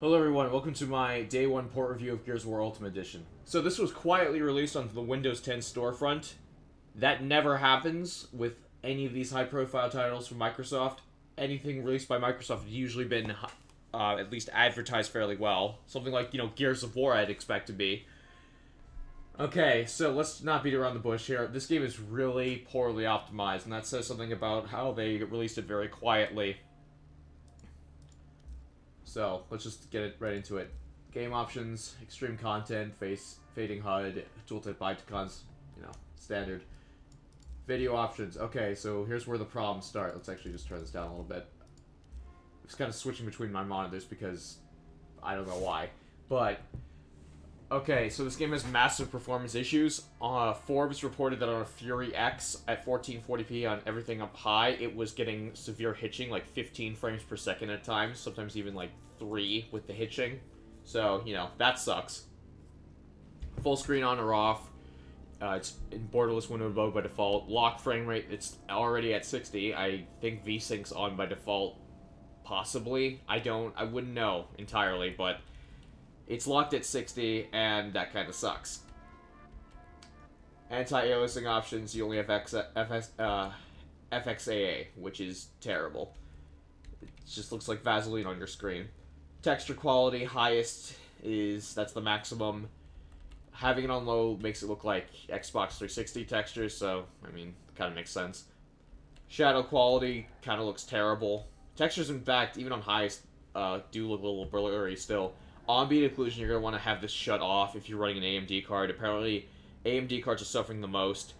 Hello everyone, welcome to my day one port review of Gears of War Ultimate Edition. So this was quietly released onto the Windows 10 storefront. That never happens with any of these high profile titles from Microsoft. Anything released by Microsoft has usually been at least advertised fairly well. Something like, Gears of War I'd expect to be. Okay, so let's not beat around the bush here. This game is really poorly optimized, and that says something about how they released it very quietly. So, let's just get right into it. Game options, extreme content, fading HUD, tooltip icons, standard. Video options. Okay, so here's where the problems start. Let's actually just turn this down a little bit. I'm just kind of switching between my monitors because I don't know why. But, okay, so this game has massive performance issues. Forbes reported that on a Fury X at 1440p on everything up high, it was getting severe hitching, like 15 frames per second at times, sometimes even like 3 with the hitching. So, that sucks. Full screen on or off. It's in borderless window mode by default. Lock frame rate, it's already at 60. I think VSync's on by default. Possibly. I wouldn't know entirely, but it's locked at 60, and that kind of sucks. Anti-aliasing options, you only have FXAA, which is terrible. It just looks like Vaseline on your screen. Texture quality, highest that's the maximum. Having it on low makes it look like Xbox 360 textures, so, kind of makes sense. Shadow quality kind of looks terrible. Textures, in fact, even on highest, do look a little blurry still. Ambient occlusion, you're going to want to have this shut off if you're running an AMD card. Apparently, AMD cards are suffering the most.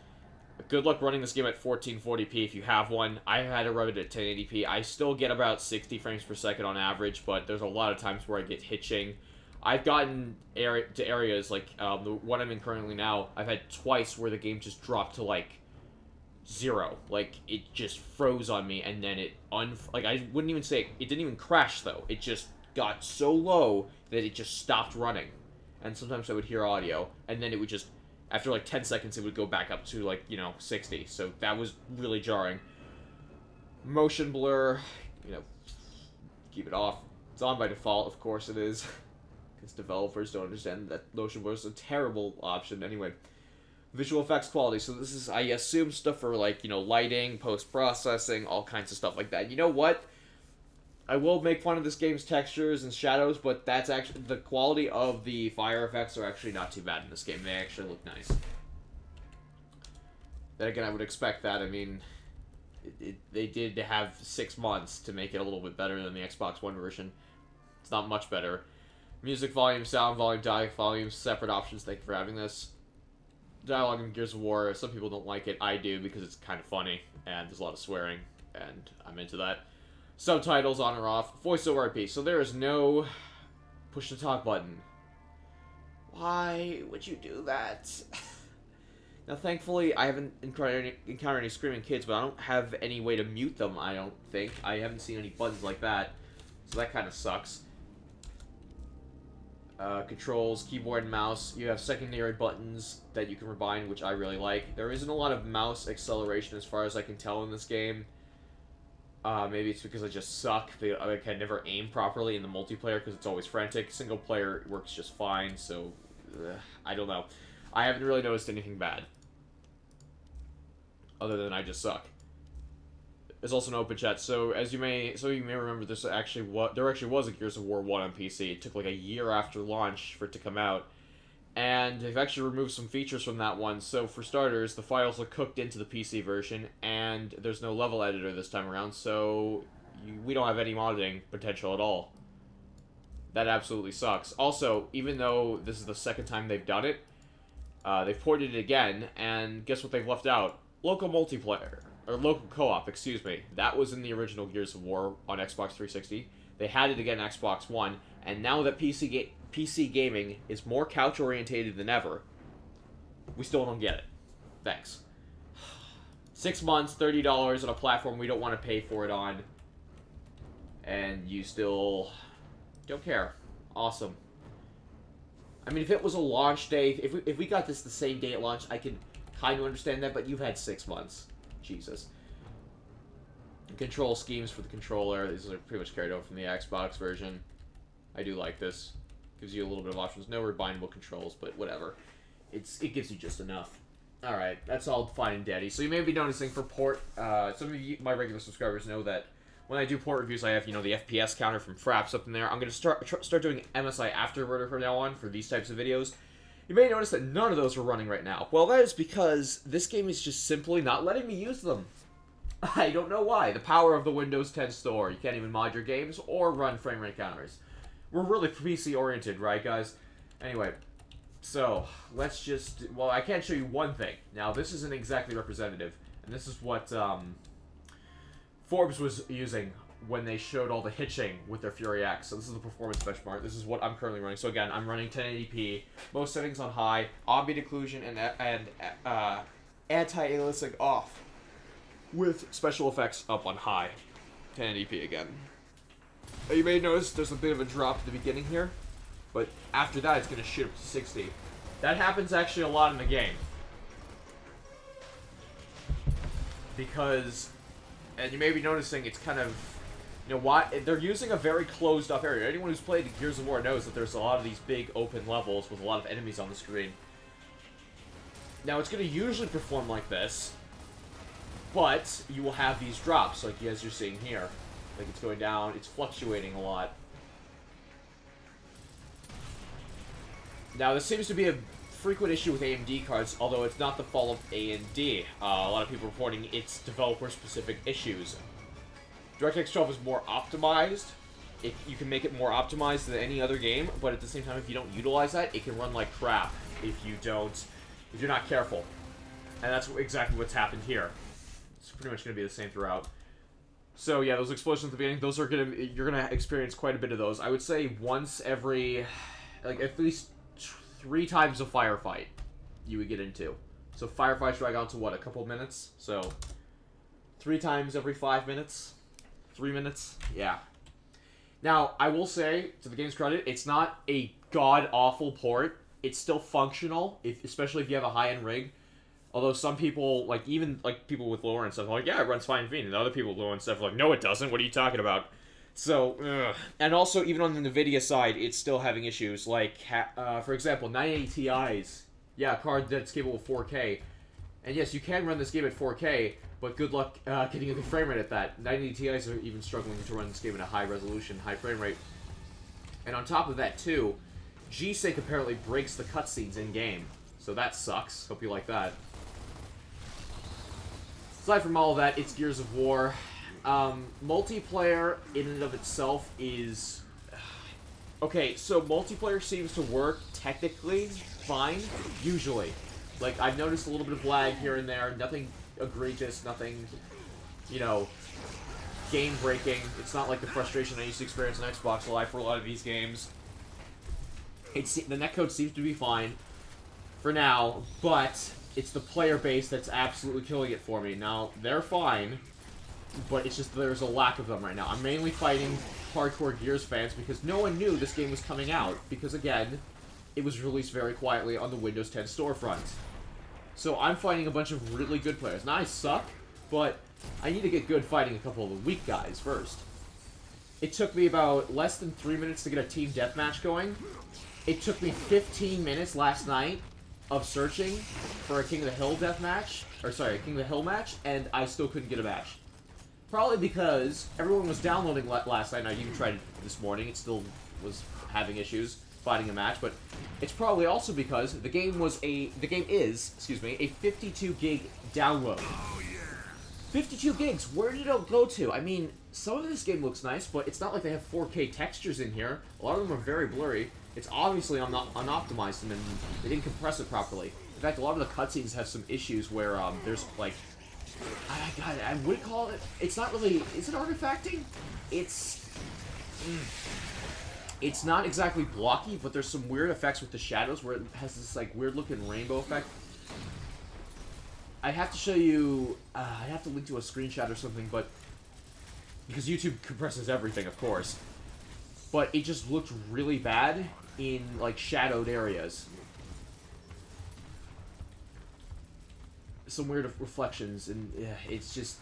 Good luck running this game at 1440p if you have one. I had to run it at 1080p. I still get about 60 frames per second on average, but there's a lot of times where I get hitching. I've gotten to areas like the one I'm in currently now. I've had twice where the game just dropped to like 0. Like, it just froze on me, and then I wouldn't even say it didn't even crash though. It just got so low that it just stopped running. And sometimes I would hear audio, and then it would just, after like 10 seconds, it would go back up to like, 60. So that was really jarring. Motion blur, keep it off. It's on by default, of course it is. Because developers don't understand that motion blur is a terrible option. Anyway, visual effects quality. So this is, I assume, stuff for like, lighting, post-processing, all kinds of stuff like that. You know what? I will make fun of this game's textures and shadows, but that's actually, the quality of the fire effects are actually not too bad in this game. They actually look nice. Then again, I would expect that. They did have 6 months to make it a little bit better than the Xbox One version. It's not much better. Music volume, sound volume, dialogue volume, separate options. Thank you for having this. Dialogue in Gears of War, some people don't like it. I do, because it's kind of funny, and there's a lot of swearing, and I'm into that. Subtitles on or off. Voiceover IP. So there is no push to talk button. Why would you do that? Now, thankfully, I haven't encountered any screaming kids, but I don't have any way to mute them, I don't think. I haven't seen any buttons like that, so that kind of sucks. Controls, keyboard and mouse. You have secondary buttons that you can rebind, which I really like. There isn't a lot of mouse acceleration as far as I can tell in this game. Maybe it's because I just suck. I can never aim properly in the multiplayer because it's always frantic. Single player works just fine, so I don't know. I haven't really noticed anything bad. Other than I just suck. There's also an open chat. So you may remember, there actually was a Gears of War 1 on PC. It took like a year after launch for it to come out. And they've actually removed some features from that one. So for starters, the files are cooked into the PC version, and there's no level editor this time around, so we don't have any modding potential at all. That absolutely sucks. Also, even though this is the second time they've done it, they've ported it again, and guess what they've left out? Local multiplayer. Or local co-op, excuse me. That was in the original Gears of War on Xbox 360. They had it again on Xbox One, and now that PC gaming is more couch-orientated than ever, we still don't get it. Thanks. 6 months, $30 on a platform we don't want to pay for it on, and you still don't care. Awesome. If it was a launch day, if we got this the same day at launch, I could kind of understand that, but you've had 6 months. Jesus. Control schemes for the controller. These are pretty much carried over from the Xbox version. I do like this. Gives you a little bit of options. No rebindable controls, but whatever. It gives you just enough. Alright, that's all fine and dandy. So you may be noticing for port, some of you, my regular subscribers know that when I do port reviews, I have, you know, the FPS counter from Fraps up in there. I'm going to start doing MSI Afterburner from now on for these types of videos. You may notice that none of those are running right now. Well, that is because this game is just simply not letting me use them. I don't know why. The power of the Windows 10 store. You can't even mod your games or run frame rate counters. We're really PC-oriented, right, guys? Anyway, so, let's just... Well, I can't show you one thing. Now, this isn't exactly representative. And this is what Forbes was using when they showed all the hitching with their Fury X. So this is the performance benchmark. This is what I'm currently running. So again, I'm running 1080p, most settings on high, ambient occlusion, and anti-aliasing off, with special effects up on high. 1080p again. You may notice there's a bit of a drop at the beginning here, but after that it's going to shoot up to 60. That happens actually a lot in the game. Because, and you may be noticing it's kind of, you know, why they're using a very closed off area. Anyone who's played Gears of War knows that there's a lot of these big open levels with a lot of enemies on the screen. Now it's going to usually perform like this, but you will have these drops, like as you're seeing here. Like it's going down, it's fluctuating a lot. Now this seems to be a frequent issue with AMD cards, although it's not the fault of AMD. A lot of people reporting it's developer-specific issues. DirectX 12 is more optimized. You can make it more optimized than any other game, but at the same time, if you don't utilize that, it can run like crap if you're not careful. And that's exactly what's happened here. It's pretty much going to be the same throughout. So yeah, those explosions at the beginning, you're gonna experience quite a bit of those. I would say once every, like at least 3 times a firefight you would get into. So firefights drag on to what, a couple minutes? So 3 times every 5 minutes? 3 minutes? Yeah. Now, I will say, to the game's credit, it's not a god-awful port. It's still functional, especially if you have a high-end rig. Although some people, like, even, like, people with lower-end stuff are like, yeah, it runs fine and fine. And other people with lower-end stuff are like, no, it doesn't. What are you talking about? So, ugh. And also, even on the NVIDIA side, it's still having issues. Like, for example, 980 Ti's. Yeah, a card that's capable of 4K. And yes, you can run this game at 4K, but good luck getting a good frame rate at that. 980 Ti's are even struggling to run this game at a high resolution, high frame rate. And on top of that, too, G-Sync apparently breaks the cutscenes in-game. So that sucks. Hope you like that. Aside from all of that, it's Gears of War. Multiplayer, in and of itself, is... Okay, so multiplayer seems to work technically fine, usually. Like, I've noticed a little bit of lag here and there, nothing egregious, nothing, you know, game-breaking. It's not like the frustration I used to experience on Xbox Live for a lot of these games. The netcode seems to be fine for now, but it's the player base that's absolutely killing it for me. Now, they're fine, but it's just there's a lack of them right now. I'm mainly fighting hardcore Gears fans because no one knew this game was coming out, because, again, it was released very quietly on the Windows 10 storefront. So I'm fighting a bunch of really good players. Now, I suck, but I need to get good fighting a couple of the weak guys first. It took me about less than 3 minutes to get a team deathmatch going. It took me 15 minutes last night of searching for a King of the Hill deathmatch, or sorry, a King of the Hill match, and I still couldn't get a match. Probably because everyone was downloading last night. I even tried it this morning. It still was having issues finding a match, but it's probably also because the game is, a 52 gig download. Oh, yeah. 52 gigs, where did it go to? I mean, some of this game looks nice, but it's not like they have 4K textures in here. A lot of them are very blurry. It's obviously unoptimized, and they didn't compress it properly. In fact, a lot of the cutscenes have some issues where there's, like, I would call it, it's not really, is it artifacting? It's not exactly blocky, but there's some weird effects with the shadows where it has this, like, weird-looking rainbow effect. I have to show you, I have to link to a screenshot or something, but, because YouTube compresses everything, of course. But it just looked really bad in, like, shadowed areas. Some weird reflections, and it's just...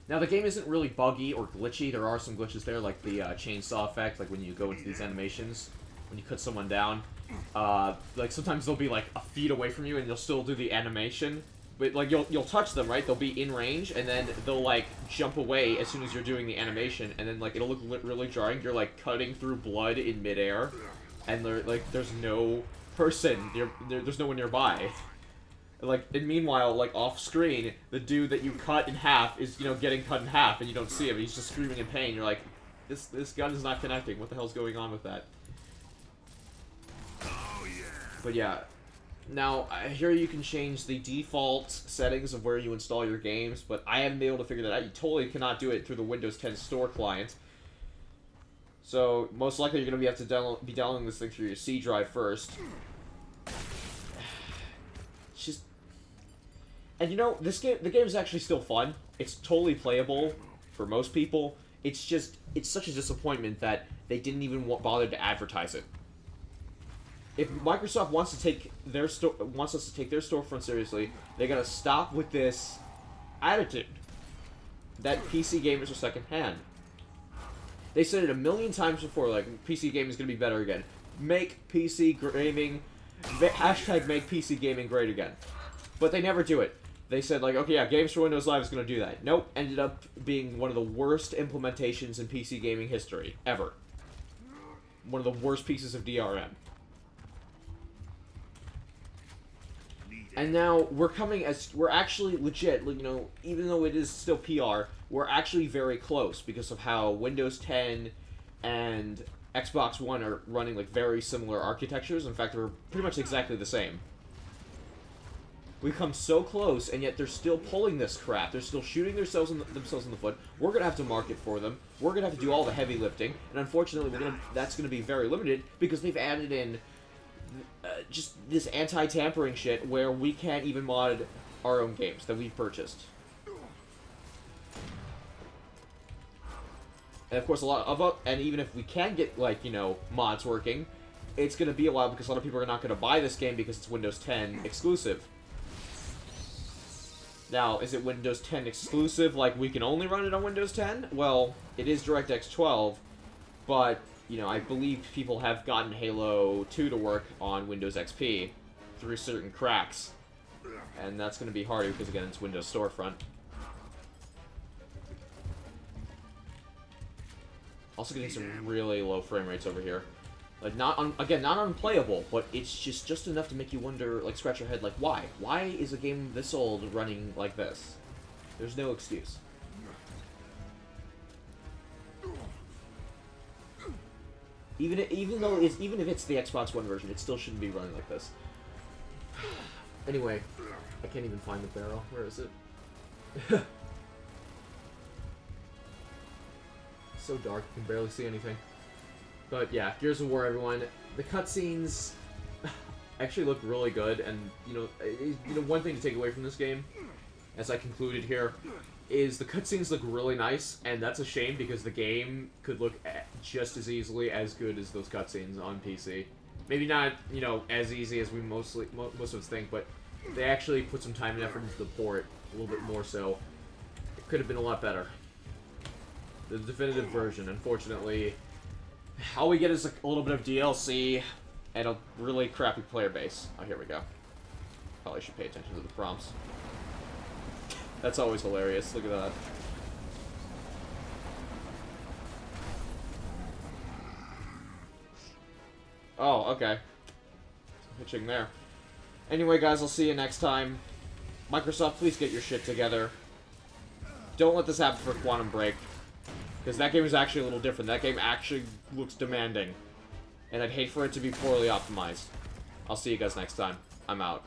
Now, the game isn't really buggy or glitchy. There are some glitches there, like the chainsaw effect, like when you go into these animations, when you cut someone down. Like, sometimes they'll be, like, a feet away from you, and you'll still do the animation. But, like, you'll touch them, right? They'll be in range, and then they'll, like, jump away as soon as you're doing the animation, and then, like, it'll look really jarring. You're, like, cutting through blood in midair, and, there's no person, there's no one nearby. Like, and meanwhile, like, off-screen, the dude that you cut in half is, you know, getting cut in half, and you don't see him. He's just screaming in pain. You're like, this gun is not connecting. What the hell's going on with that? Oh, yeah. But yeah. Now, here you can change the default settings of where you install your games, but I haven't been able to figure that out. You totally cannot do it through the Windows 10 Store client. So, most likely you're going to have to be downloading this thing through your C drive first. It's just... And you know, the game is actually still fun. It's totally playable for most people. It's just, it's such a disappointment that they didn't even bother to advertise it. If Microsoft wants us to take their storefront seriously, they gotta stop with this attitude that PC gamers are secondhand. They said it a million times before, like, PC gaming is gonna be better again. Make PC gaming, hashtag make PC gaming great again. But they never do it. They said, like, okay, yeah, Games for Windows Live is going to do that. Nope, ended up being one of the worst implementations in PC gaming history, ever. One of the worst pieces of DRM. And now, we're actually legit, you know, even though it is still PR, we're actually very close because of how Windows 10 and Xbox One are running, like, very similar architectures. In fact, they're pretty much exactly the same. We've come so close, and yet they're still pulling this crap. They're still shooting themselves in the foot. We're going to have to market for them. We're going to have to do all the heavy lifting. And unfortunately, that's going to be very limited because they've added in just this anti-tampering shit where we can't even mod our own games that we've purchased. And of course, and even if we can get, like, you know, mods working, it's going to be a while because a lot of people are not going to buy this game because it's Windows 10 exclusive. Now, is it Windows 10 exclusive, like we can only run it on Windows 10? Well, it is DirectX 12, but, you know, I believe people have gotten Halo 2 to work on Windows XP through certain cracks. And that's going to be harder because, again, it's Windows Storefront. Also getting some really low frame rates over here. Like, not unplayable, but it's just enough to make you wonder, like, scratch your head, like, why? Why is a game this old running like this? There's no excuse. Even if it's the Xbox One version, it still shouldn't be running like this. Anyway, I can't even find the barrel. Where is it? So dark, you can barely see anything. But yeah, Gears of War, everyone. The cutscenes actually look really good, and you know, one thing to take away from this game, as I concluded here, is the cutscenes look really nice, and that's a shame because the game could look just as easily as good as those cutscenes on PC. Maybe not, you know, as easy as we most of us think, but they actually put some time and effort into the port, a little bit more so. It could have been a lot better. The definitive version, unfortunately. All we get is a little bit of DLC and a really crappy player base. Oh, here we go. Probably should pay attention to the prompts. That's always hilarious. Look at that. Oh, okay. Hitching there. Anyway, guys, I'll see you next time. Microsoft, please get your shit together. Don't let this happen for Quantum Break. Because that game is actually a little different. That game actually looks demanding. And I'd hate for it to be poorly optimized. I'll see you guys next time. I'm out.